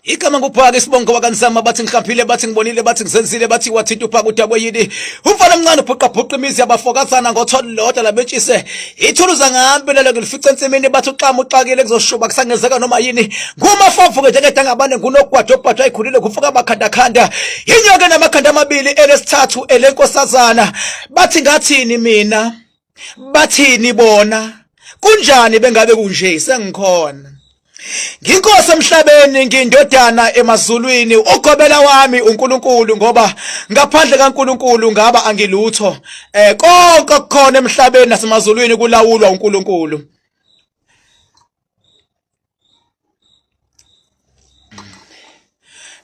Igama nguBhaka isibongo wakaNsama bathi ngihlaphile bathi ngibonile bathi ngizenzile bathi wathinta uBhaka uDaba yini umfana omncane ubhuqa imizi yabafokazana ngotholodwa labetshise ithuluza ngampi lelo ngilifica ensimini bathi uxama uxakile kuzoshuba kusangezeka noma yini ngumafofu ke njeke dangabane ngunogwadwa obhadwa ikhulile kufuka abakhanda inyoka namakhanda amabili elesithathu elenkosazana bathi ngathini mina bathini bona kunjani bengabe kunje sengikhona ngeNkosi emhlabeni ngindodana emazulwini ugobela wami uNkulunkulu ngoba ngaphandle kaNkulunkulu ngaba angilutho konke okukhona emhlabeni nasemazulwini kulawulwa uNkulunkulu.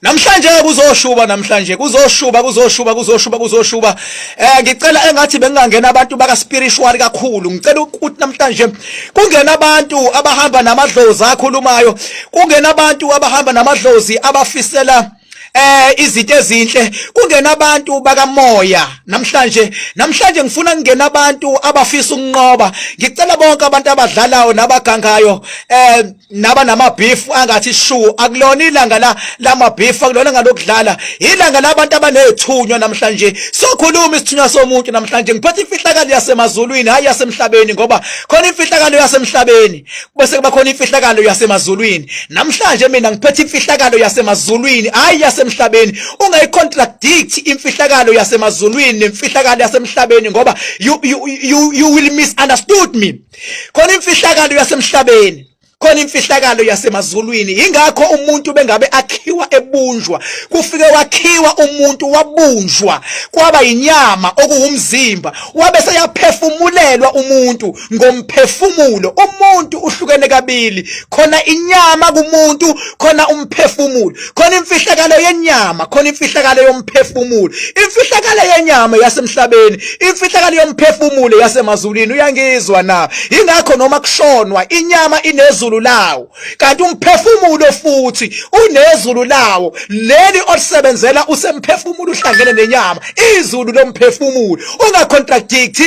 Namhlanje kuzoshuba namhlanje kuzoshuba ngicela engathi bengangena abantu baka spiritual kakhulu ngicela ukuthi namhlanje kungena abantu abahamba namadlozi akhulumayo kungena abantu abahamba namadlozi abafisela izinto ezinhle kungena abantu bakamoya namhlanje ngifuna ngena abantu abafisa ukunqoba ngicela bonke abantu abadlalayo nabagangayo naba namabhifu angathi shu akulona ilanga lamabhifu akulona ngalokudlala ilanga labantu abanethunywa namhlanje sokhuluma isithunywa somuntu namhlanje ngiphethe imfihlakalo yasemazulwini hayi yasemhlabeni ngoba khona imfihlakalo yasemhlabeni bese kuba khona imfihlakalo yasemazulwini namhlanje mina ngiphethe imfihlakalo yasemazulwini hayi yasemhlabeni ungayicontradict imfihlakalo yasemazulwini nemfihlakalo yasemhlabeni ngoba you will misunderstood me khona imfihlakalo yasemhlabeni khona imfihlakalo yasemazulwini ingakho umuntu bengabe akhiwa ebunjwa kufike wakhiwa umuntu wabunjwa kwaba inyama okuwumzimba wabe seyaphefumulelwa umuntu ngomphefumulo umuntu uhlukene kabili khona inyama kumuntu khona umphefumulo khona imfihlakalo yenyama khona imfihlakalo yomphefumulo imfihlakalo yenyama yasemhlabeni imfihlakalo yomphefumulo yasemazulwini uyangizwa na ingakho noma kushonwa inyama inezulu lawo kanti umphefumulo futhi unezulu lawo leli osebenzela usemphefumulo uhlangene nenyama izulu lomphefumulo ungacontradict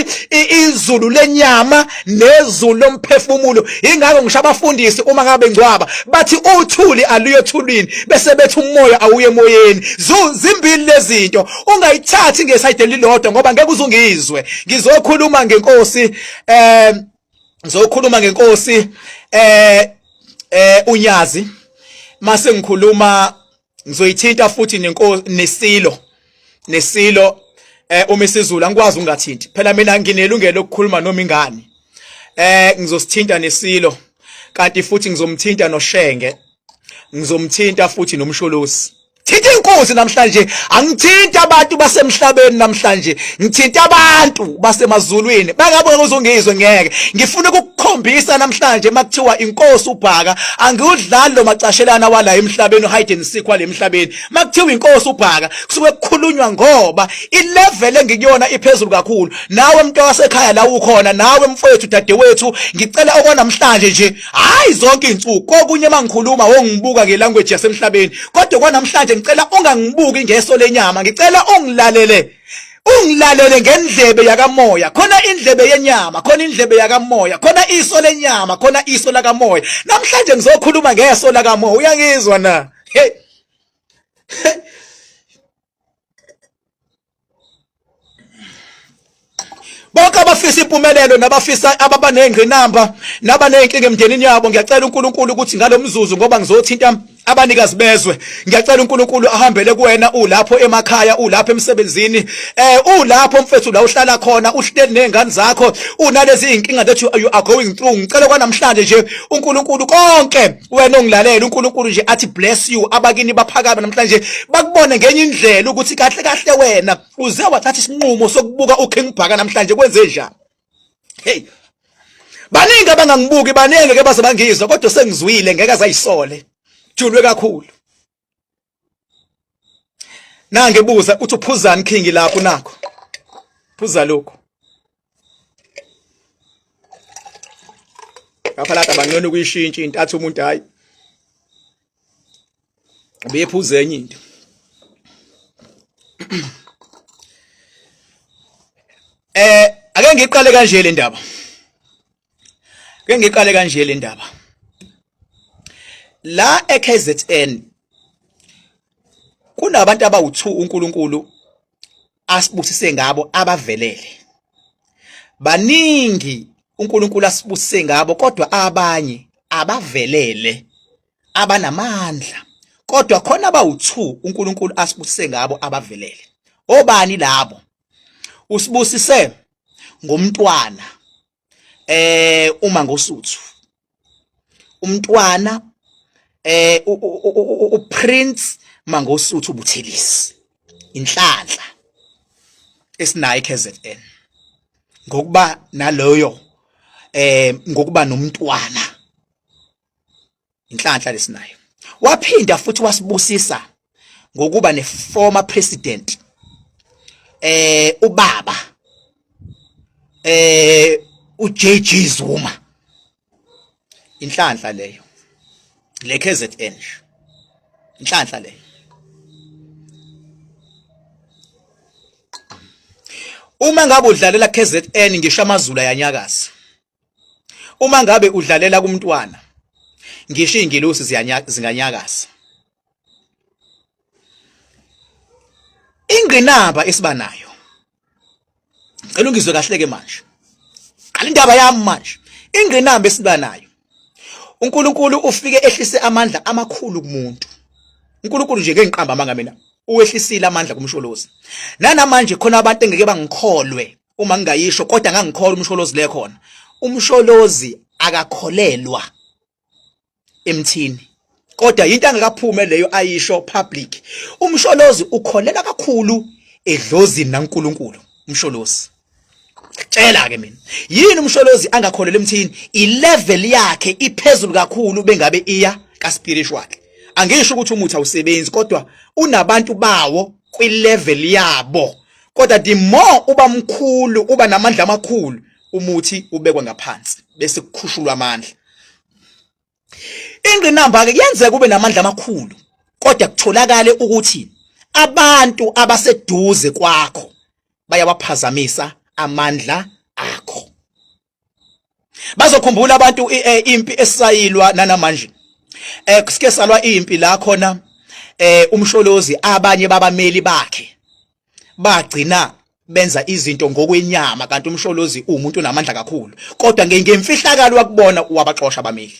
izulu lenyama nezulu lomphefumulo ingakho ngisho abafundisi uma ngabe ngcwaba bathi uthuli aluyothulini bese bethi umoya awuye emoyeni zimbili lezinto ungayithathi ngesayide lilodwa ngoba ngeke uzungizwe ngizokhuluma ngeNkosi uNyazi mase ngikhuluma ngizoyithinta futhi NeSilo uma isizulu angikwazi ungathinti phela mina nginelungelo lokukhuluma noma ingane ngizosithinta NeSilo kanti futhi ngizomthinta noShenge ngizomthinta futhi nomsholosi thinta inkosi namhlanje angithinta abantu basemhlabeni namhlanje ngithinta abantu basemazulwini bangabe uzungizwe ngeke ngifuna ukukukhombisa namhlanje makuthiwa inkosi uBhaka angiudlali lo macashelana wala emhlabeni hide and seek wale emhlabeni makuthiwa inkosi uBhaka kusuke kukhulunywa ngoba ilevel engikuyona iphezulu kakhulu nawe umuntu wasekhaya la ukhona nawe mfowethu dadewethu ngicela okwanamhlanje nje hayi zonke insuku kokunye mangikhuluma wongibuka ngelanguage yasemhlabeni kodwa kwanamhlanje ngicela ungangibuki ngeso lenyama ngicela ungilalele ngendlebe yakamoya khona indlebe yenyama khona indlebe yakamoya khona iso lenyama khona iso lakamoya namhlanje ngizokhuluma ngeso lakamoya uyangizwa na hey bonke abafisa impumelelo nabafisa ababanengqinamba nabanenkinga emndenini yabo ngiyacela uNkulunkulu ukuthi ngalomzuzu ngoba ngizothinta abanikazi bezwe ngiyacela uNkulunkulu ahambele kuwena ulapho emakhaya ulapho emsebenzini ulapho mfethu la uhlala khona uhleli nezingane zakho unalezi inkinga that you are going through ngicela kwanamhlanje nje uNkulunkulu konke wena ongilalela uNkulunkulu nje athi bless you abakini baphakama namhlanje bakubone ngenye indlela ukuthi kahle wena uze wathatha isinqumo sokubuka uKing Bhaka namhlanje kwenze njani hey baningi abangangibuki baningi ke baze bangizwa kodwa sengizwile ngeke azayisole julwe kakhulu nangebuza uthi uphuzani King lapho nakho phuza lokho ngaphalata bangcono kuyishintsha intathu umuntu hayi ubephuze enye into ake ngiqale kanje le ndaba la eKZN kunabantu abawu2 uNkulunkulu asibusise ngabo abavelele. Baningi uNkulunkulu asibusise ngabo kodwa abanye abavelele abanamandla. Kodwa khona abawu2 uNkulunkulu asibusise ngabo abavelele. Obani labo? Usibusise ngomntwana uma ngosuthu. Umntwana uPrince Mangosuthu Buthelisi. Inhlanhla esinayo eKZN. Ngokuba naloyo ngokuba nomntwana. Inhlanhla lesinayo. Waphinda futhi wasibusisa ngokuba neformer president ubaba uJJ Zuma. Inhlanhla leyo leKZN. Inhlanhla leyo. Uma ngabe udlalela KZN ngisho amaZulu ayanyakaza. Uma ngabe udlalela kumntwana ngisho ingelosi zinganyakaza. Ingqinamba esibanayo. Cela ungizwe kahle ke manje. Qala indaba yami manje. Ingqinamba esibanayo. uNkulunkulu ufike ehlise amandla amakhulu kumuntu. uNkulunkulu nje ke ngiqamba manga mina uwehlisile amandla kumsholozi. Nanamanje khona abantu engeke bangikholwe uma ngingayisho kodwa ngangikholwa umsholozi le khona. Umsholozi akakholelwa emthini. Kodwa into angakaphume leyo ayisho public. Umsholozi ukholela kakhulu edlozini naNkulunkulu. Umsholozi. Tshela ke mina. Yini umsholozi angakholelwa emthini? Ilevel yakhe iphezulu kakhulu bengabe iya kaspiritual. Angisho ukuthi umuthi awusebenzi kodwa unabantu bawo kwilevel yabo. Kodwa the more uba mkhulu uba namandla amakhulu umuthi ubekwa ngaphansi bese kukhushulwa amandla. Ingqinamba ke kuyenzeka kube namandla amakhulu kodwa kutholakale ukuthi abantu abaseduze kwakho bayawaphazamisa amandla akho. Bazokhumbula abantu impi esayilwa nanamanje. Kusike salwa impi la khona umsholozi abanye babameli bakhe bagcina benza izinto ngokwenyama kanti umsholozi umuntu onamandla kakhulu kodwa ngemfihlakalo wakubona wabaxosha abameli.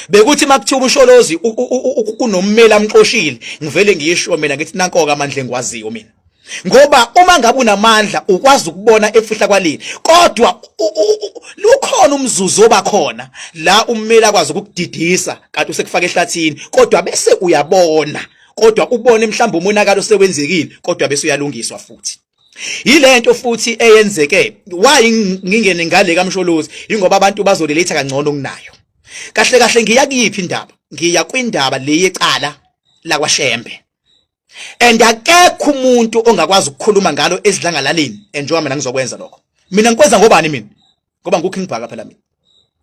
Bekuthi makuthiwa umsholozi kunommeli amxoshile ngivele ngiyisho mina ngithi nankoka amandla engikwaziyo mina. Ngoba uma ngabe unamandla ukwazi ukubona efihla kwalini kodwa lukhona umzuzu obakhona la ummeli akwazi ukukudidisa kanti usekufaka ehlathini kodwa bese uyabona kodwa ubone mhlawumbe umonakalo sewenzekile kodwa bese uyalungiswa futhi. Yilento futhi eyenzeke why ngingene ngale kaMsholozi ingoba abantu bazolelitha kangcono kunayo. Kahle kahle ngiya kuyiphi indaba? Ngiya kwindaba le yecala la kwaShembe. And akekho umuntu ongakwazi ukukhuluma ngalo ezidlangalaleni enjoy mina ngizokwenza lokho. Mina ngikwenza ngobani mina? Ngoba nguKing Bhaka phela mina.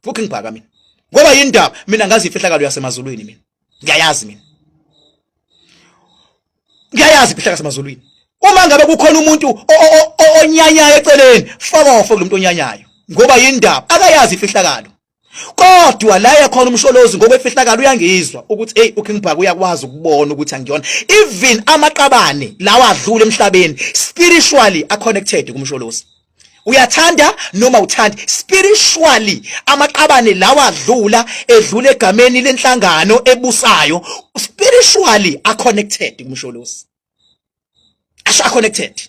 nguKing Bhaka mina. Ngoba yindaba mina ngazi ifihlakalo yasemazulwini mina. Ngiyayazi mina. Ngiyayazi ifihlakalo yasemazulwini. Uma ngabe kukhona umuntu onyanyayo eceleni, faka off kulomuntu onyanyayo. Ngoba yindaba akayazi ifihlakalo. Kodwa la yakhona umsholozi ngoba efihlakalo uyangizwa ukuthi hey uKing Bhaka uyakwazi ukubona ukuthi angiyona. Even amaqabane lawa adlula emhlabeni spiritually are connected kumsholozi. Uyathanda noma uthanda spiritually amaqabane lawa adlula edlula egameni lenhlangano ebusayo spiritually are connected kumsholozi. Asha connected.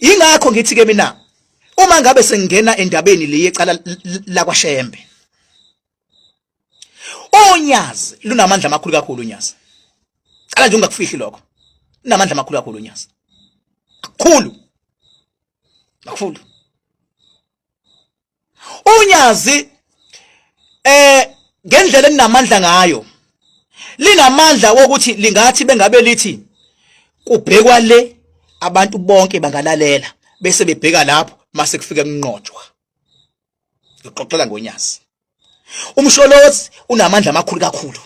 Ingakho ngithi ke mina uma ngabe sengena endabeni le yecala la kwaShembe. Onyazi lunamandla amakhulu kakhulu uNyazi. Cala nje ungakufihli lokho. Unamandla amakhulu kakhulu uNyazi. Kakhulu. Kakhulu. Unyazi ngendlela enamandla ngayo. Linamandla wokuthi lingathi bengabe lithi kubhekwa le abantu bonke bangalalela bese bebheka lapho mase kufika kunqotshwa. Ngiqoqela ngoNyazi. Umsholozi unamandla amakhulu kakhulu.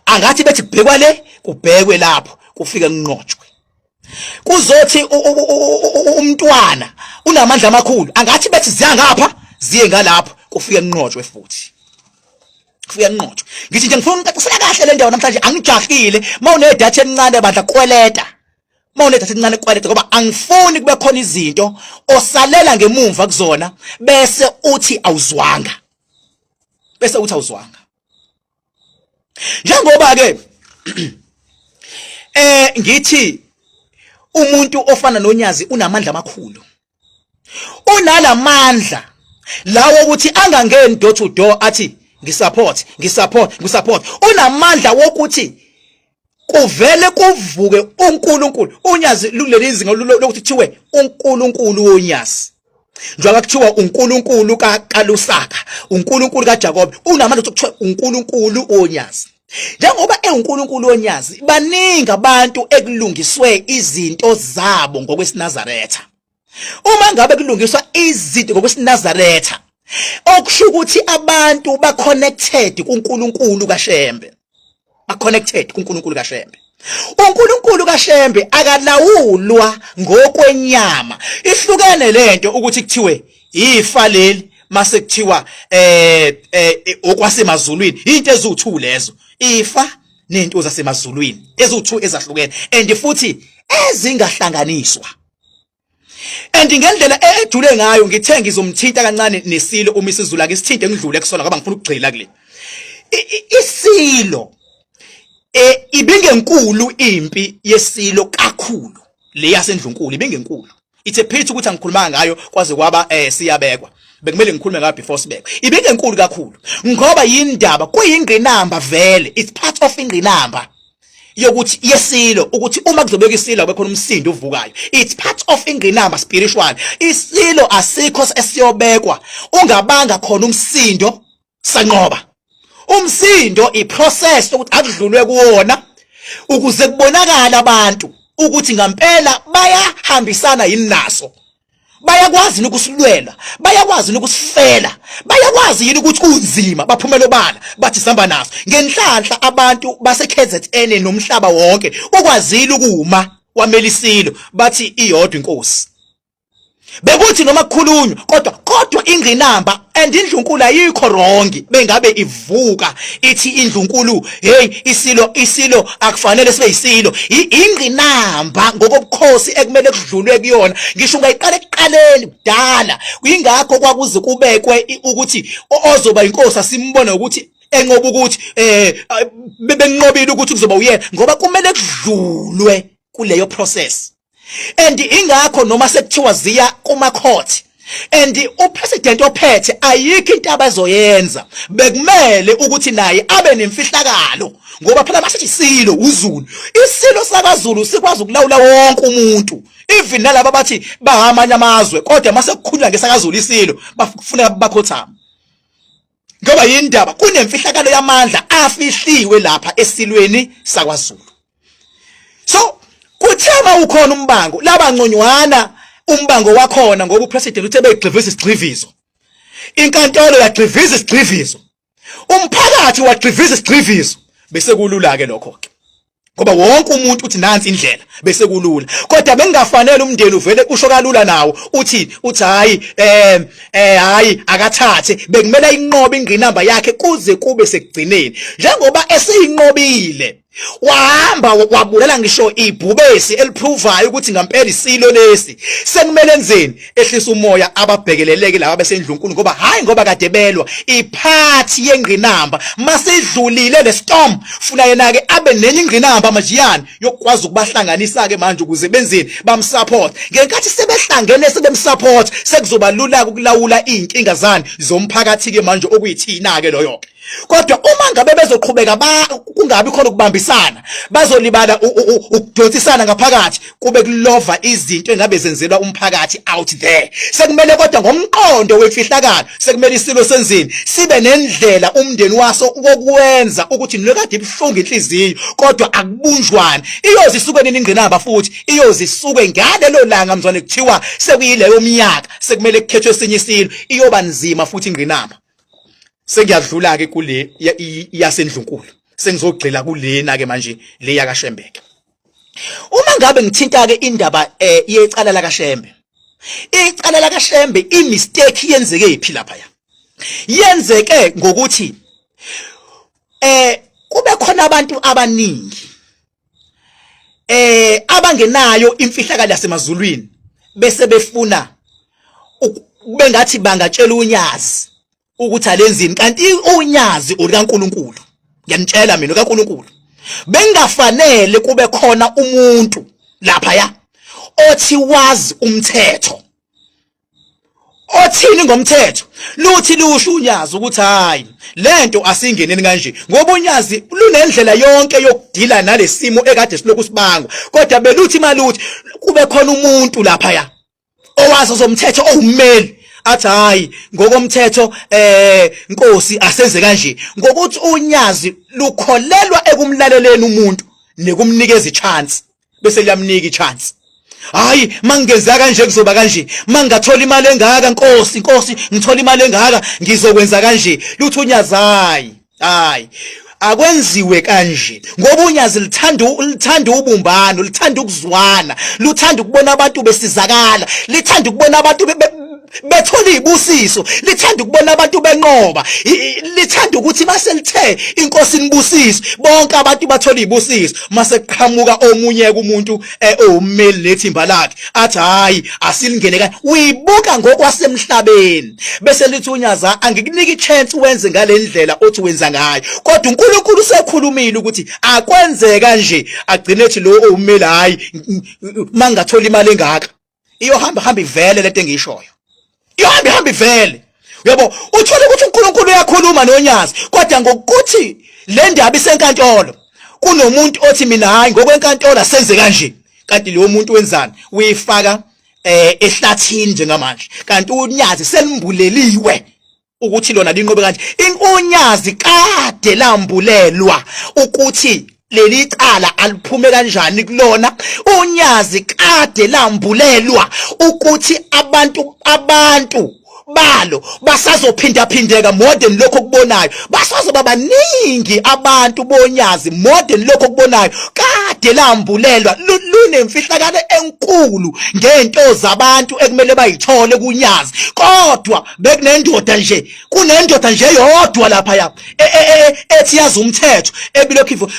Angathi bethi kubhekwa le kubhekwe lapho kufika kunqotshwe. Kuzothi umntwana unamandla amakhulu. Angathi bethi ziya ngapha ziye ngalapho kufika kunqotshwe futhi. kufika nqotho ngithi nje ngifuna ukucacisela kahle le ndawo namhlanje angijahile mawunedatha encane bandla kweleta mawunedatha encane kweleta ngoba angifuni kube khona izinto osalela ngemumva kuzona bese uthi awuzwanga njengoba ke ngithi umuntu ofana noNyazi unamandla amakhulu unalamandla lawo ukuthi angangeni door to door athi ngisupport unamandla wokuthi kuvele kuvuke uNkulunkulu uNyazi luleli izinga lokuthi kuthiwe uNkulunkulu woNyazi njengoba kuthiwa uNkulunkulu kaLusaka uNkulunkulu kaJakobe unamandla ukuthiwa uNkulunkulu woNyazi njengoba uNkulunkulu woNyazi baningi abantu ekulungiswe izinto zabo ngokwesinazaretha uma ngabe kulungiswa izinto ngokwesinazaretha okusho ukuthi abantu ba connected kuNkulunkulu kaShembe uNkulunkulu kaShembe akalawulwa ngokwenyama ihlukene lento ukuthi kuthiwe ifa leli mase kuthiwa okwasemazulwini into ezu2 lezo ifa nento zasemazulwini ezu2 ezahlukene and futhi ezingahlanganiswa and ngendlela ejule ngayo ngithe ngizomthinta kancane neSilo uma isizulu ake sithinte ngidlule kusona ngoba ngifuna ukugcila kule iSilo ibingenkulu impi yeSilo kakhulu le yaseNdlunkulu ibingenkulu ithe phethe ukuthi angikhuluma ngayo kwaze kwaba siyabekwa bekumele ngikhulume ngayo before sibekwe ibingenkulu kakhulu ngoba yindaba kuyingqinamba vele it's part of ingqinamba yokuthi yeSilo ukuthi uma kuzobeka iSilo bekhona umsindo uvukayo it's part of ingqinamba spiritual iSilo asikho esiyobekwa ungabanga khona umsindo sanqoba umsindo iprocess ukuthi akudlulwe kuwona ukuze kubonakala abantu ukuthi ngempela bayahambisana yini naso bayakwazi ukusilwela bayakwazi ukusifela bayakwazi yini ukuthi kunzima baphumela obala bathi samba naso ngenhlanhla abantu base KZN nomhlaba wonke ukwazile ukuma wamela iSilo bathi iyodwa inkosi bekuthi noma kukhulunywa kodwa ingqinamba and indlunkulu ayikho wrong bengabe ivuka ithi indlunkulu hey iSilo akufanele sibe iSilo ingqinamba ngokobukhosi ekumele kudlulwe kuyona ngisho ungayiqala ekuqaleni kudala ingakho kwakuze kubekwe ukuthi ozoba inkosi asimbone ukuthi enqoba ukuthi bebenqobile ukuthi kuzoba uyena ngoba kumele kudlulwe kuleyo process and ingakho noma sekuthiwa ziya kuma court and upresident ophethe ayikho into abazoyenza bekumele ukuthi naye abe nemfihlakalo ngoba phela masithi iSilo uZulu iSilo sakaZulu sikwazi ukulawula wonke umuntu even nalabo bathi bahamanya amazwe kodwa mase kukhulunywa ngesakaZulu iSilo bafuna bakhothama ngoba yindaba kunemfihlakalo yamandla afihliwe lapha eSilweni sakwaZulu so kuthema ukhona umbango laba ngconywana umbango wakhona ngoba upresident uthe begxivisa isigxivizo inkantolo yagxivisa isigxivizo umphakathi wagxivisa isigxivizo bese kulula ke lokho ke ngoba wonke umuntu uthi nansi indlela bese kulula kodwa bengafanele umndeni uvele usho kalula nawo uthi hayi akathathe bekumele inqobe ingqinamba yakhe kuze kube sekugcineni njengoba eseyinqobile wahamba wabulela ngisho ibhubesi elipruvayo ukuthi ngempela iSilo lesi sekumele enzeni ehlisa umoya ababhekeleleke laba besendlunkulu ngoba hayi ngoba kade belwa iphathi yengqinamba masidlulile le storm funa yena ke abe nenye ingqinamba majiyani yokwazi ukubahlanganisa ke manje ukuze benzeni bamsupport ngenkathi sebehlangene sebemsupport sekuzoba lula ukulawula inkinga zani zomphakathi ke manje okuyithina ke loyo kodwa uma ngabe bezoqhubeka kungabi khona ukubambisana bazolibala ukudonsisana ngaphakathi kube kulova izinto engabe zenzelwa umphakathi out there sekumele kodwa ngomqondo wefihlakalo sekumele iSilo senzini sibe nendlela umndeni waso ukwenza ukuthi nilokade ibhlungu inhliziyo kodwa akubunjwana iyozisuke nini ingqinamba futhi iyozisuke ngalelo langa mzwane kuthiwa sekuyileyo minyaka sekumele kukhethwe esinye iSilo iyoba nzima futhi ingqinamba sengiyadlula ke kule yasendlunkulu sengizogxila kulena ke manje le yakaShembeke uma ngabe ngithinta ke indaba yecala lakaShembe icala lakaShembe imistake yenzeke iphi lapha yenzeke ngokuthi kube khona abantu abaningi abangenayo imfihlakalo yasemazulwini bese befuna bengathi bangatshela uNyazi ukuthi alenzini kanti uNyazi ukaNkulunkulu ngiyanitshela mina ukaNkulunkulu bengafanele kube khona umuntu lapha ya othi wazi umthetho othini ngomthetho luthi lusho uNyazi ukuthi hayi lento asingeneni kanje ngoba uNyazi lunendlela yonke yokudila nalesimo ekade siloku sibangwa kodwa beluthi maluthi kube khona umuntu lapha ya owazi zomthetho owummeli athi hayi ngokomthetho Nkosi asenze kanje ngokuthi uNyazi lukholelwa ekumlaleleni umuntu nekumnikeza ichance bese liyamnika ichance hayi mangenza kanje kuzoba kanje mangathola imali engaka Nkosi ngithola imali engaka ngizokwenza kanje luthi uNyazi hayi akwenziwe kanje ngoba uNyazi lithanda ubumbano lithanda ukuzwana luthanda ukubona abantu besizakala lithanda ukubona abantu bethola izibusiso lithanda ukubona abantu benqoba lithanda ukuthi mase lithe inkosi inibusise bonke abantu bathola izibusiso mase qhamuka omunye kumuntu owummeli lethimba lakhe athi hayi asilingene kanje uyibuka ngokwasemhlabeni bese lithi uNyazi angikunika ichance uwenze ngalendlela othi wenza ngayo kodwa uNkulunkulu usekhulumile ukuthi akwenzeka kanje agcine ethi lo owummeli hayi mangathola imali engaka iyohamba ivele lento engiyishoyo iyohamba ivele uyabo uthola ukuthi uNkulunkulu uyakhuluma noNyazi kodwa ngokuthi le ndaba isenkantolo kunomuntu othi mina hayi ngokwenkantolo senze kanje kanti lo muntu wenzani uyifaka ehlathini njengamanje kanti uNyazi selimbuleliwe ukuthi lona linqobe kanje uNyazi kade lambulelwa ukuthi leli cala aliphume kanjani kulona uNyazi kade lambulelwa ukuthi abantu balo basazophindaphindeka more than lokho kubonayo basazoba baningi abantu boNyazi more than lokho kubonayo kade lambulelwa lunemfihlakalo enkulu ngento zabantu ekumele bayithole kuNyazi kodwa bekunendoda nje kunendoda nje yodwa lapha ya ethi yazi umthetho ebilokhivo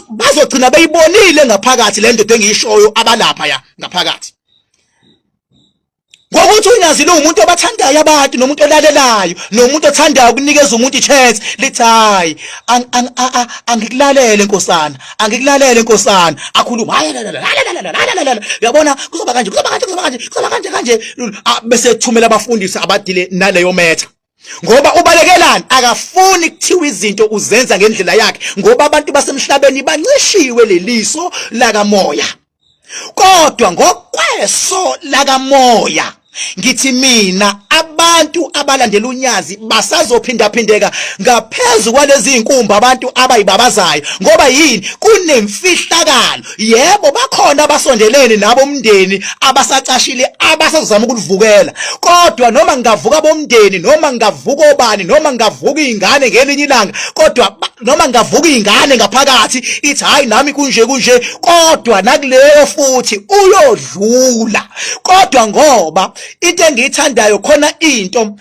bazogcina beyibonile ngaphakathi le ndoda engiyishoyo abalapha ya ngaphakathi ngokuthi uNyazi lo umuntu obathandayo abantu nomuntu olalelayo nomuntu othandayo ukunikeza umuntu ichance lithi hayi angikulalele nkosana akhuluma hayi uyabona kuzoba kanje bese ethumela abafundisi abadile naleyo metha ngoba ubalekelani akafuni kuthiwa izinto uzenza ngendlela yakhe ngoba abantu basemhlabeni bancishiwe leliso lakamoya kodwa ngokweso lakamoya ngithi mina abantu abalandela uNyazi basazophindaphindeka ngaphezulu kwalezi inkumba abantu abayibabazayo ngoba yini kunemfihlakalo yebo bakhona abasondelene nabo umndeni abasacashile abasazama ukulivukela kodwa noma ngavuka bomndeni noma ngavuka obani noma ngavuka izingane ngelinye ilanga kodwa noma ngavuka izingane ngaphakathi ithi hayi nami kunje kodwa nakuleyo futhi uyodlula kodwa ngoba into engiyithandayo khona into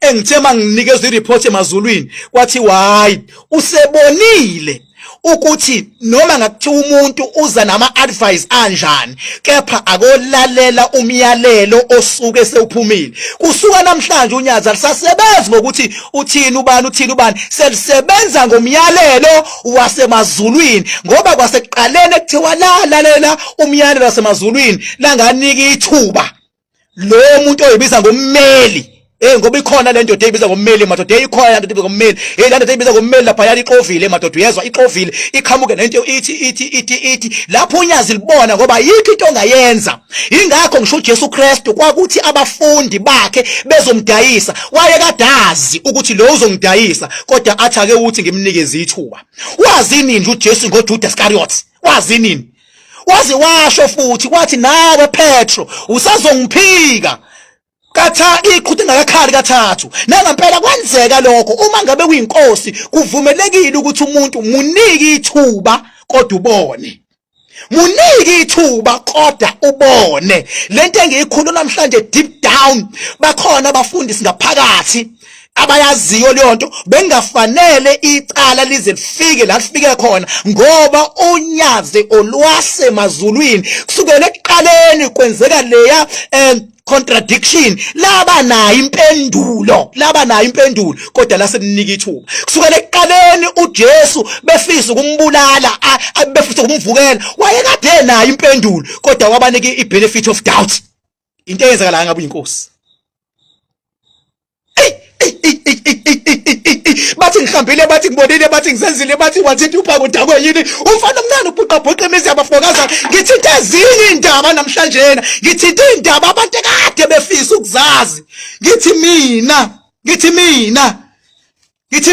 engithe manginikeza ireport emazulwini kwathi hayi usebonile ukuthi noma ngakuthiwa umuntu uza nama advice anjani kepha akolalela umyalelo osuke sewuphumile kusuka namhlanje uNyazi alisasebenzi ngokuthi uthini ubani selisebenza ngomyalelo wasemazulwini ngoba kwasekuqalene kuthiwa lalela umyalelo wasemazulwini langanika ithuba lo muntu oyibiza ngommeli ngoba ikhona le ndoda eyibiza ngommeli madoda ikhona le ndoda eyibiza ngommeli le ndoda eyibiza ngommeli lapha yali iqovile madoda uyezwa iqovile iqhamuke nento ithi lapho uNyazi libona ngoba yikho into ongayenza ingakho ngisho uJesu Kristu kwakuthi abafundi bakhe bezomdayisa waye kadazi ukuthi lo uzongidayisa kodwa athi ake uthi ngimnikeze ithuba wazini nje uJesu ngoJudas Iscariot wazini wazi washo futhi kwathi nawe Petro usazongiphika iqhuthe ngakakhali kathathu nangempela kwenzeka lokho uma ngabe kuyinkosi kuvumelekile ukuthi umuntu munike ithuba kodwa ubone munike ithuba kodwa ubone lento engiyikhuluma namhlanje deep down bakhona abafundisi ngaphakathi abayaziyo leyo nto bengafanele icala lize lifike la lifike khona, ngoba unyaze olwasemazulwini kusukela ekuqaleni kwenzeka leya contradiction, laba nayo impendulo, kodwa la selinika ithuba. Kusukela ekuqaleni uJesu befisa ukumbulala, befisa ukumvukela, wayekade nayo impendulo, kodwa wabanika i-benefit of doubt. Into eyenzeka la ngabe uyiNkosi. Bathi ngihambile, bathi ngibonile, bathi ngisenzile, bathi wathi uphaka udakwe yini, umfana omncane ubhuqa imizi yabafokaza. Ngithinta ezinye indaba namhlanje, ngithinta indaba abantu kade befisa ukuzazi. Ngithi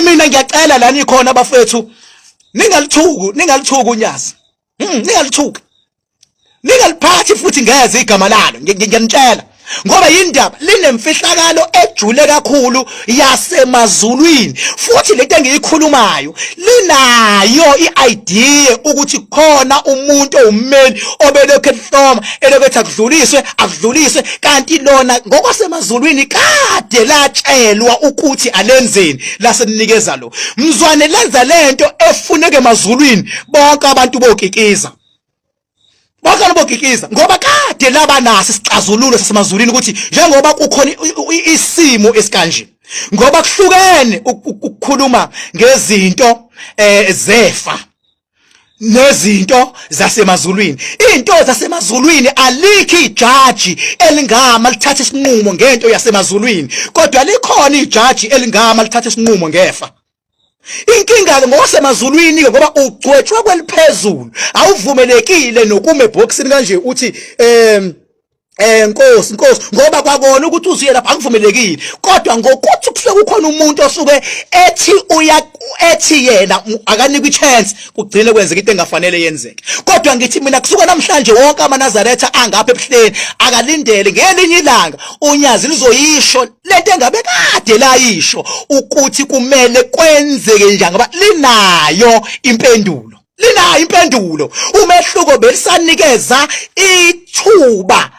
mina ngiyacela lana ikhona abafethu, ningalithuki unyazi, ningalithuki, ningaliphathi futhi ngeze igama lalo. Ngiyanitshela ngoba indaba linemfihlakalo ejule kakhulu yasemazulwini, futhi lento engiyikhulumayo linayo iidea ukuthi khona umuntu owummeli obelokhu ehloma elokhu akudluliswe, kanti lona ngokwasemazulwini kade latshelwa ukuthi alenzeni, laseninikeza lo mzwane lenza lento efuneke emazulwini. Bonke abantu bokikiza, ngoba kade laba naso isixazululo sasemazulwini ukuthi njengoba kukhona isimo esikanje, ngoba kuhlukene ukukhuluma ngezinto zefa nezinto zasemazulwini. Into zasemazulwini alikho ijaji elingama lithatha isinqumo ngento yasemazulwini, kodwa likhona ijaji elingama lithatha isinqumo ngefa. Inkinga ngosemazulwini ngoba ugcwetshwa kweliphezulu, awuvumelekile nokuma eboxini kanje uthi Nkosi ngoba kwakona ukuthi uziye lapha akuvumelekile, kodwa ngokuthi kusuke kukhona umuntu osuke ethi yena akanikwa ichance, kugcine kwenzeka into engafanele yenzeke. Kodwa ngithi mina kusuka namhlanje wonke amaNazaretha angapha ebuhleni akalindele ngelinye ilanga unyazi lizoyisho lento engabe kade layisho ukuthi kumele kwenzeke njani, ngoba linayo impendulo. Umehluko belisanikeza ithuba,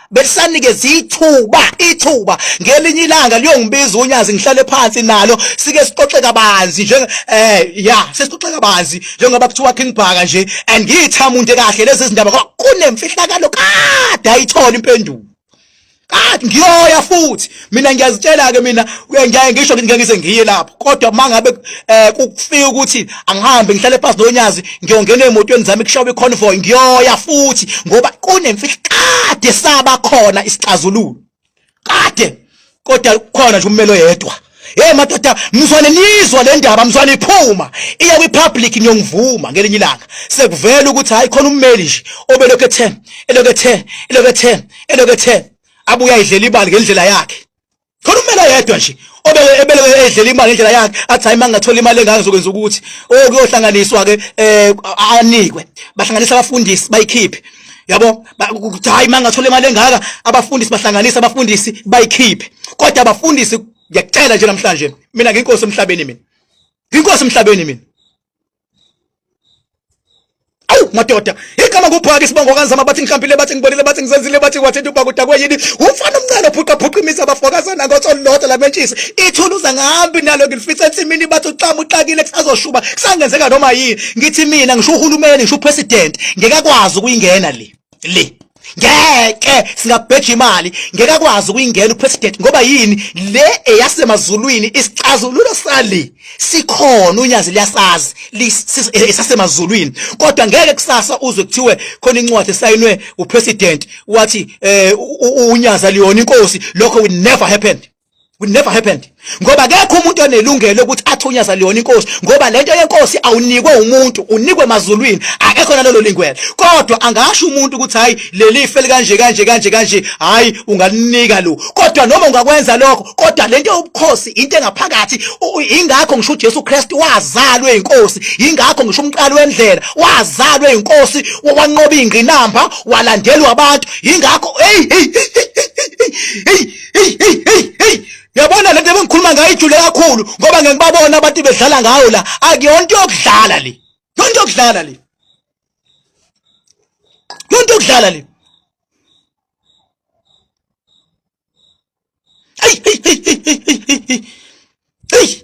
ithuba ngelinye ilanga liyongibiza unyazi ngihlale phansi nalo sike sixoxe kabanzi sesixoxe kabanzi njengoba kuthiwa King Bhaka nje, and ngithamuntu kahle lezi zindaba kunemfihlakalo kade ayithola impendulo. Kade ngiyoya futhi mina ngiyazitshela ke mina ngiyaye ngisho ngize ngiye lapho, kodwa mangabe kufika ukuthi angihambe ngihlale phansi nonyazi ngiyongena emotweni zami kushawe iconvoy, ngiyoya futhi ngoba kunemfihlakade saba khona isixazululo kade, kodwa khona nje ummelo yedwa. Madoda mzwane nizwa le ndaba, mzwane iphuma iya kwi-public niyongivuma ngelinye ilanga sekuvela ukuthi hayi khona ummeli nje obelokhu elokethe abuya idlela imali ngendlela yakhe. Khona ummeli yedwa nje obelokhu edlela imali ngendlela yakhe, athi hayi mangathola imali engaka ngizokwenza ukuthi kuyohlanganiswa ke anikwe, bahlanganisa abafundisi bayikhiphe, yabo ukuthi hayi mangathola imali engaka abafundisi bahlanganisa abafundisi bayikhiphe. Kodwa abafundisi ngiyacela nje namhlanje mina ngeNkosi emhlabeni mina, awu madoda igama kuBhaka isibongo kanzama, bathi ngihambile, bathi ngibonile, bathi ngisenzile, bathi wathi uBhaka udakwe yini, umfana omncane ubhuqa imizi abafokazana ngotsolota lamentshisi, ithuluza ngahambi nalo ngilifica ensimini, bathi uxama uxakile kusazoshuba kusangenzeka noma yini. Ngithi mina ngisho uhulumeni, ngisho upresident ngekakwazi ukuyingena le ngeke singabheja imali, ngeke akwazi ukuyingena upresident ngoba yini le eyasemazulwini isixazululo sali sikhona, unyazi liyasazi esasemazulwini. Kodwa ngeke kusasa uzwe kuthiwe khona incwadi esayinwe upresident wathi uNyazilwezilu inkosi. Lokho will never happen, ngoba akekho umuntu onelungelo ukuthi athi uNyazilwezilu inkosi, ngoba lento yenkosi awunikwe umuntu, unikwe emazulwini, akekho nalelo lingwela. Kodwa angasho umuntu ukuthi hayi leli ife kanje hayi ungalinika lo, kodwa noma ungakwenza lokho, kodwa lento yobukhosi into engaphakathi. Ingakho ngisho uJesu Kristu wazalwe inkosi, ingakho ngisho umqali wendlela wazalwe inkosi, wanqoba ingqinamba walandelwa abantu. Ingakho yabona lento bengikhuluma ngayo ijule kakhulu, ngoba ngengibabona abantu bedlala ngayo la. Akuyonto yokudlala le, hey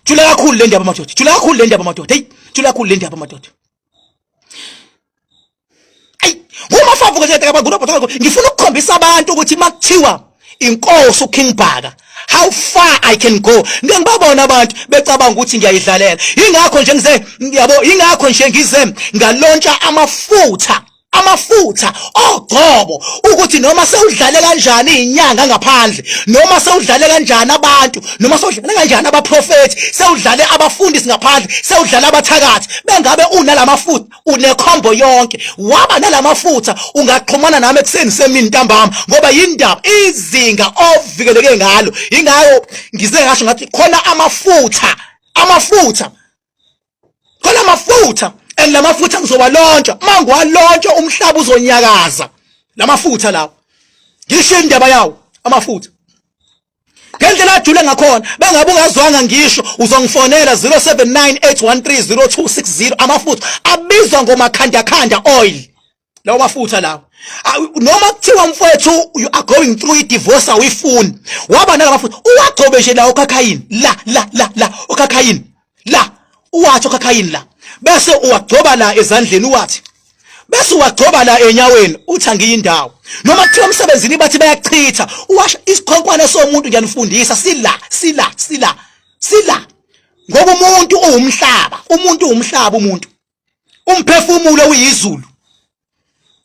jula kakhulu le ndaba madoda jula kakhulu le ndaba madoda hey jula kakhulu le ndaba madoda hey uma favu ke teka bagura ngifuna ukukhombisa abantu ukuthi makuthiwa inkosi uKing Bhaka how far I can go ngibabona abantu becabanga ukuthi ngiyayidlalela ingakho nje ngize ngiyabo ingakho nje ngize ngalontsha amafutha ogcobo ukuthi noma sewudlale kanjani inyanga ngaphandle noma sewudlale kanjani abantu noma sewudlale kanjani abaprofeti sewudlale abafundisi ngaphandle sewudlale abathakathi bengabe unalamafutha unekhombo yonke waba nalamafutha ungaxhumana nami ekseni semini ntambama ngoba yindaba izinga ovikeleke ngalo ingayo ngize ngasho ngathi khona amafutha and lamafutha ngizowalontsha mangwalontsha umhlaba uzonyakaza lamafutha lawo ngisho indaba yawo amafutha ngendlela ajule ngakhona bengabe ungazwanga ngisho uzongifonela 0798130260 amafutha abizwa ngomakhanda oil lawo mafutha lawo noma kuthiwa mfowethu you are going through divorce awuyifuni waba nalamafutha uwagcobe nje la ukhakhayini la ukhakhayini la uwathi ukhakhayini la bese uwagcoba la ezandleni uwathi bese uwagcoba la enyaweni uthi angiyindawo noma kuthiwa emsebenzini bathi bayachitha uwasha isikhonkwane somuntu ngiyanifundisa sila ngoba umuntu uwumhlaba umuntu umphefumulo uyizulu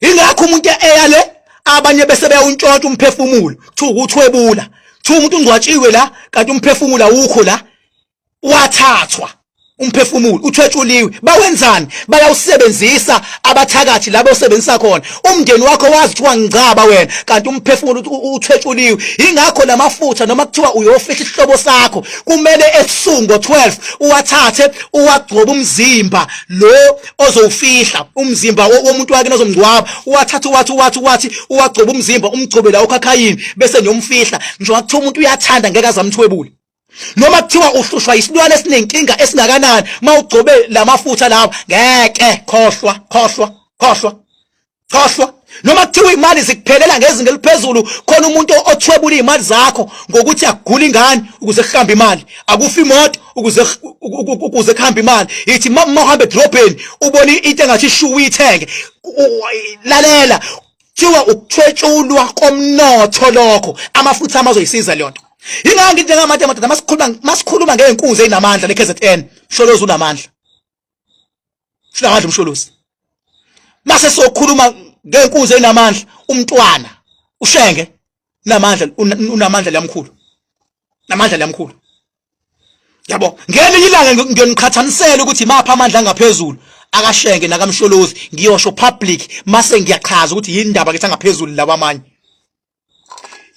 ingakho umuntu eyale abanye bese bayawuntshontsha umphefumulo kuthiwa ukuthwebula kuthiwa umuntu ungcwatshiwe la kanti umphefumulo awukho la wathathwa umphefumulo uthwetshuliwe bawenzani bayawusebenzisa abathakathi labo osebenzisa khona umndeni wakho wazi kuthiwa ngicaba wena kanti umphefumulo uthwetshuliwe ingakho lamafutha noma kuthiwa uyofihla isihlobo sakho kumele ebusungo 12 uwathathe uwagcoba umzimba lo ozowufihla umzimba womuntu wakhe nozomngcwaba uwathatha uwathi uwagcoba umzimba umgcobe la ukhakhayini bese niyomfihla nje wakuthiwa umuntu uyathanda ngeke azamthwebule noma kuthiwa uhlushwa isilwane esinenkinga esingakanani mawugcobe lamafutha lawo ngeke khohlwa noma kuthiwa imali zikuphelela ngezinga eliphezulu khona umuntu othwebula imali zakho ngokuthi agula ingane ukuze kuhamba imali akufa imoto ukuze kuhamba imali ithi mawuhambe edrobheni ubona into engathi ishuwa uyithenge lalela kuthiwa ukuthwetshulwa komnotho lokho amafutha amazoyisiza leyo nto ingakho ngithi njengamanje masikhuluma ngenkunzi enamandla leKZN msholozi unamandla umsholozi mase sokhuluma ngenkunzi enamandla umntwana ushenge unamandla lamkhulu yabo ngelinye ilanga ngiyoniqhathanisela ukuthi mapha amandla angaphezulu akashenge nakamsholozi ngiyosho public mase ngiyachaza ukuthi yindaba ke angaphezulu labamanye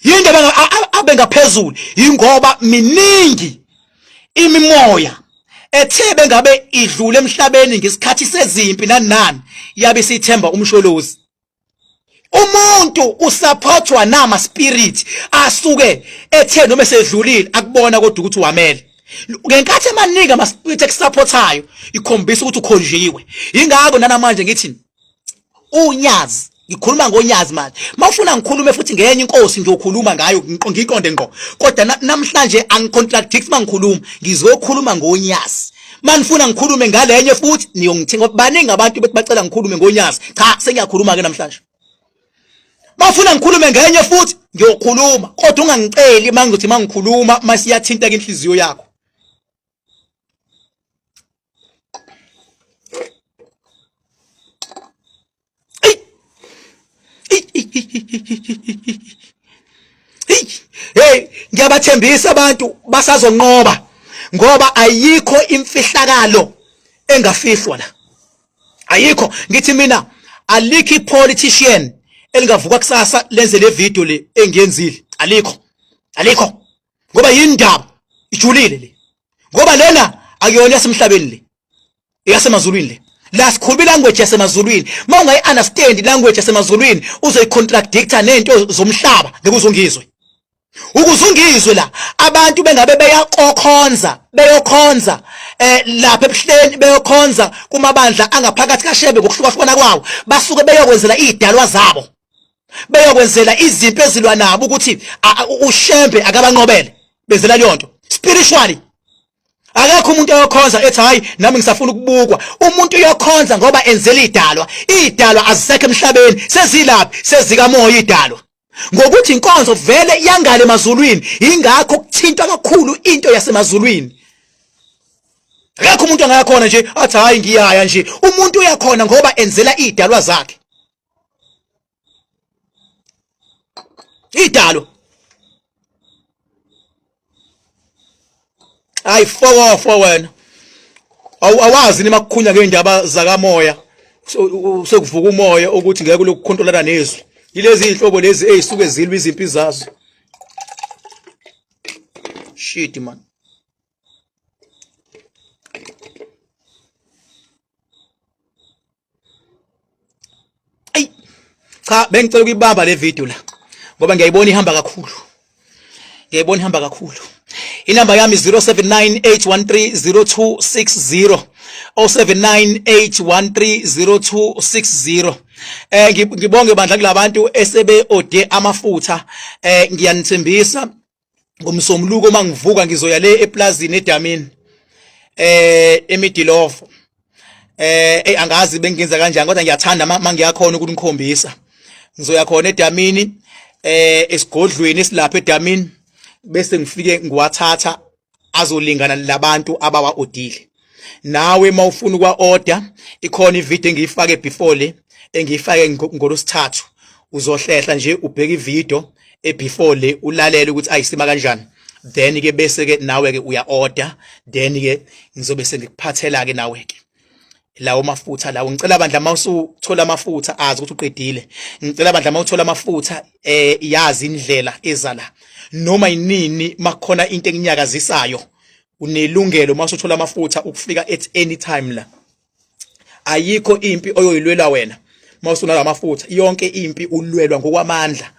yindaba abengaphezulu ingoba miningi imimoya ethe bengabe idlule emhlabeni ngesikhathi sezimpi nani yabe sithemba umsholozi umuntu usupportwa nama spirit asuke ethe noma esedlulile akubona kodwa ukuthi wamele ngenkathi emaningi ama spirit ekusupportayo ikhombisa ukuthi ukhonjiwe ingakho nanamanje ngithi unyazi ngikhuluma ngoNyazi manje mawufuna ngikhulume futhi ngenye inkosi ngiyokhuluma ngayo ngiqonde ngqo kodwa namhlanje angicontradict mangikhuluma ngizokhuluma ngoNyazi manifuna ngikhulume ngalenye futhi niyongithenga baningi abantu bethi bacela ngikhulume ngoNyazi cha sengiyakhuluma ke namhlanje mawufuna ngikhulume ngenye futhi ngiyokhuluma kodwa ungangiceli mangizothi mangikhuluma masiyathinta ke inhliziyo yakho hey ngiyabathembisa abantu basazonqoba ngoba ayikho imfihlakalo engafihlwa la ayikho ngithi mina alikho politician elingavuka kusasa lenze le video le engiyenzile alikho ngoba yindaba ijulile le ngoba lena akuyona yasemhlabeni le yasemazulwini le la sikhuluma language yasemazulwini mawungayi understand language yasemazulwini uzoyicontradicta nento zomhlaba ngekuzongizwe ukuzungizwe la abantu bengabe beyakhonza lapha ebuhleni beyokhonza kumabandla angaphakathi kaShembe ngokuhlukahlukana kwawo basuke beyokwenzela idalwa zabo beyokwenzela izinto ezilwa nabo ukuthi uShembe akabanqobele benzela leyo nto spiritually Akekho umuntu oyokhonza ethi hayi nami ngisafuna ukubukwa. Umuntu uyokhonza ngoba enzela idalwa azisekho emhlabeni, sezilaphi sezika moya idalwa. Ngokuthi inkonzo vele yangale emazulwini, ingakho kuthintwa kakhulu into yasemazulwini. Akekho umuntu angayakhona nje athi hayi ngiyaya nje. Umuntu uyakhona ngoba enzela idalwa zakhe. Idalwa. Hayi foko wena. Awazi nima kukhunya ngeindaba zakamoya. Sekuvuka umoya ukuthi ngeke lokukhontrolana nezwi. Yilezi inhlobo lezi ezisuke zilwa izimpi zazo. Shit man. Ay. Cha bengicela ukuyibamba le video la. Ngoba ngiyayibona ihamba kakhulu. Inamba yami 0798130260 0798130260. Ngibonge bandla kulabantu esebe ode amafutha. Ngiyanithembisa ngomsomluko mangivuka ngizoya le eplazini eDamini eMidilofo. Angazi bengenza kanjani kodwa ngiyathanda mangiyakhona ukunikhombisa. Ngizoya khona eDamini esigodlweni esilapha eDamini bese ngifike ngiwathatha azolingana labantu abawa odile. Nawe mawufuna ukwa order ikhona ivideo engiyifake before le engiyifake ngolosithathu, uzohlehla nje ubheke ivideo before le ulalele ukuthi ayisima kanjani, then ke bese ke nawe ke uya order, then ke ngizobe sengikuphathela ke nawe ke lawo mafutha lawo. Ngicela bandla mawusuthola amafutha azi ukuthi uqedile. Ngicela bandla mawuthola amafutha yazi indlela ezala noma yinini makhona into ekunyakazisayo unelungelo mawusuthola amafutha ukufika at any time la. Ayikho impi oyoyilwela wena mawusuna amafutha, yonke impi ulwelwa ngokwamandla.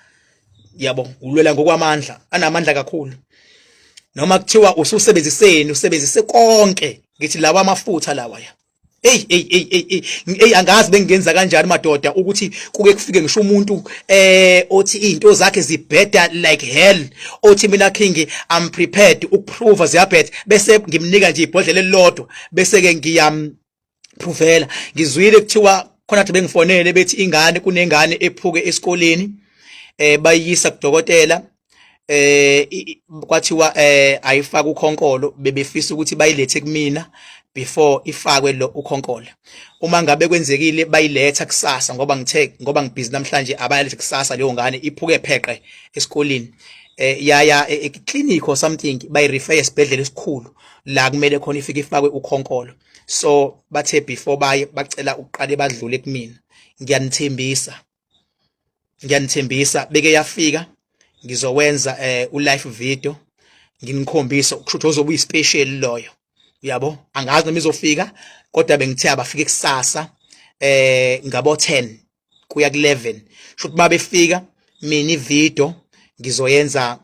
Yabo ulwela ngokwamandla, anamandla kakhulu. Noma kuthiwa usebenzise konke ngithi lawa amafutha lawa ya. Angazi bengenza kanjani madoda ukuthi kuke kufike ngisho umuntu othi into zakhe zibheda like hell, othi mina king I'm prepared ukuprove ziyabheda, bese ngimnika nje ibhodlela elilodwa bese ke ngiyampruvela. Ngizwile kuthiwa khona athi bengifonele bethi ingane kunengane ephuke esikoleni bayisa kudokotela kwathiwa ayifaka ukhonkolo, bebefisa ukuthi bayilethe kumina before ifakwe lo ukhonkolo. Uma ngabe kwenzekile bayiletha kusasa ngoba ngibhizi namhlanje abayilethe kusasa leyo ngane iphuke pheqe esikoleni yaya eclinic or something, bayirefer esibhedlela esikhulu la kumele khona ifike ifakwe ukhonkolo. So bathe before bacela uqale badlule kumina. Ngiyanithembisa beke yafika ngizowenza u-live video nginikhombisa ukuthi uzoba uyispecial loyo. Yabo angazi noma izofika kodwa bengithe abafike kusasa ngabo 10 kuya ku 11 shothi mabefika mina ivideo ngizoyenza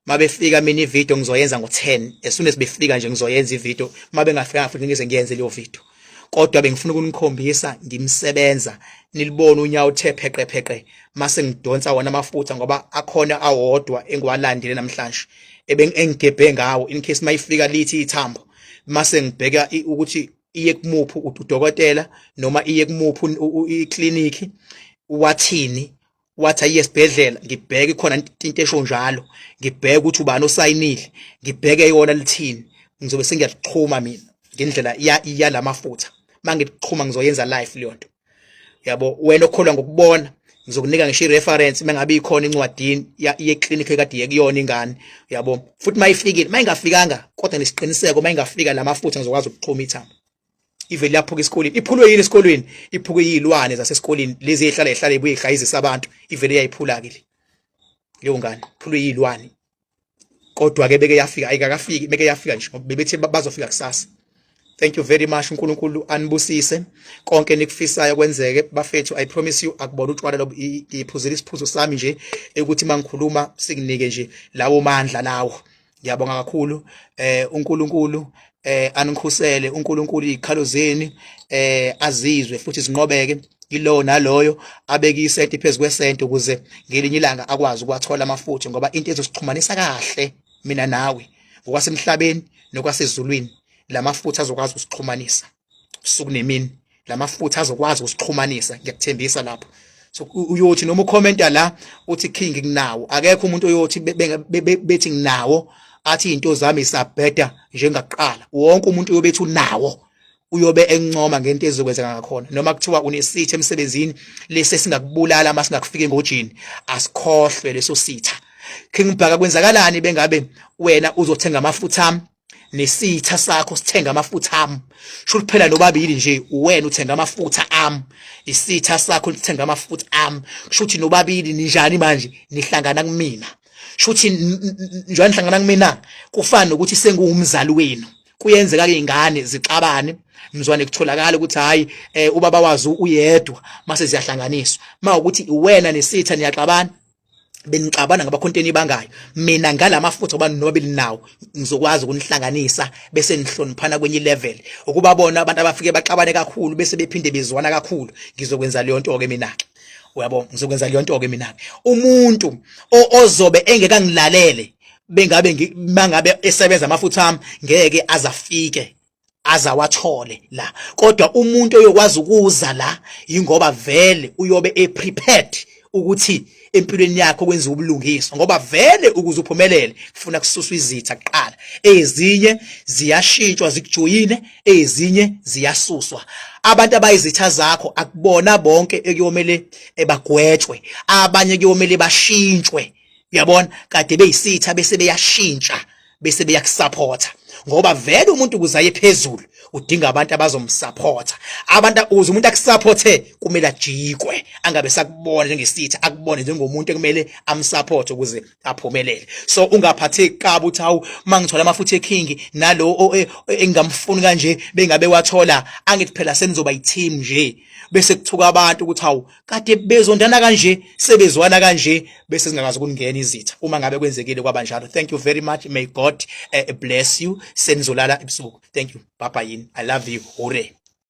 mabefika mina ivideo ngizoyenza ngo10 as soon as befika nje ngizoyenza ivideo. Mabengafika futhi ngize ngiyenze leyo video, kodwa bengifuna ukunikhombisa ngimsebenza nilibone unyawo uthe pheqe mase ngidonsa wona amafutha ngoba akhona awodwa engiwalandile namhlanje engigebhe ngawo in case mayifika lithi ithambo mase ngibheka ukuthi iye kumuphi udokotela noma iye kumuphi iclinic wathini wathi ayesibhedlela. Ngibheke khona into esho njalo, ngibheke ukuthi ubani osayinile, ngibheke yona lithini. Ngizobe sengiyaxhuma mina ngendlela yalamafutha. Mangiqhuma ngizoyenza live leyo nto. Yabo wena okholwa ngokubona ngizokunika ngisho ireference mengabe ikhona incwadini yeclinic ekade yekuyona ingane. Yabo futhi mayifikile mayingafikanga kodwa nesiqiniseko mayingafika lamafutha ngizokwazi ukuxhuma ithambo. Ivele yaphuka esikoleni. Iphulwe yini esikoleni? Iphuke yizilwane zasesikoleni lezi ehlala ibuye ihlayizisa abantu. Ivele yayiphula ke leyo ngane. Iphulwe yizilwane. Kodwa ke beke yafika ayikakafiki, beke yafika nje bebethi bazofika kusasa. Thank you very much. uNkulunkulu anibusise konke nikufisayo kwenzeke bafethu. I promise you akubona utshwala lo iphuzile isiphuzo sami nje ukuthi mangikhuluma sikunike nje lawo mandla lawo. Ngiyabonga kakhulu uNkulunkulu anikhusele, uNkulunkulu izikhalo zeni azizwe futhi zinqobeke ilo naloyo abeke isenti phezu kwesenti ukuze ngelinye ilanga akwazi ukwathola amafutha ngoba into ezosixhumanisa kahle mina nawe ngokwasemhlabeni nokwasezulwini lamafutha azokwazi usixhumanisa usuku nemini lamafutha azokwazi usixhumanisa ngiyakuthembisa lapho so uyothi noma ukhomenta la uthi king nginawo akekho umuntu oyothi bethi nginawo athi into zami isabheda njengaqala wonke umuntu uyobethi unawo uyobe encoma ngento ezokwenzeka ngakhona noma kuthiwa unesitha emsebenzini lese singakubulala ama singakufika engojini asikhohlwe leso sitha king Bhaka kwenzakalani bengabe wena uzothenga amafutha ami nesitha sakho sithenga amafutha ami sho kuphela nobabili nje wena uthenga amafutha ami isitha sakho sithenga amafutha ami kushuthi nobabili ninjani manje nihlangana kumina shuthi njani nihlangana kumina kufana nokuthi senguumzali wenu kuyenzeka ke ingane zixabane mzwane kutholakala ukuthi hayi ubaba wazi uyedwa mase ziyahlanganiswa mawukuthi wena nesitha niyaxabana benixabana ngabakhonteni bangayo mina ngalamafutha obani nobabili nawo ngizokwazi ukunihlanganisa bese nihloniphana kwenye level ukuba bona abantu abafike baxabane kakhulu bese bephinde bezwana kakhulu ngizokwenza leyo nto ke mina uyabona ngizokwenza leyo nto ke mina umuntu ozobe engeka ngilalele bengabe mangabe esebenza amafutha ami ngeke azafike azawathole la kodwa umuntu oyokwazi ukuza la ingoba vele uyobe eprepared ukuthi empilweni yakho kwenza ubulungiswa ngoba vele ukuze uphumelele kufuna kususwa izitha kuqala ezinye ziyashintshwa zikujoyine ezinye ziyasuswa abantu abayizitha zakho akubona bonke ekuyomele ebagwetshwe abanye kuyomele bashintshwe uyabona kade beyisitha bese beyashintsha bese beyakusupporta ngoba vele umuntu kuzaye phezulu udinga abantu abazomsupporta abantu uze umuntu akusupporte kumele ajikwe angabe sakubona njengesitha akubone njengomuntu ekumele amsupport ukuze aphumelele so ungaphatheki kabi uthi hawu mangithola amafutha eking nalo engamfuni kanje bengabe wathola angithi phela senizoba i-team nje bese kuthuka abantu ukuthi hawu kade bezondana kanje sebezwana kanje bese singakazi ukungena izitha uma ngabe kwenzekile kwabanjalo thank you very much may God bless you senizolala ebusuku thank you bye bye I love you hore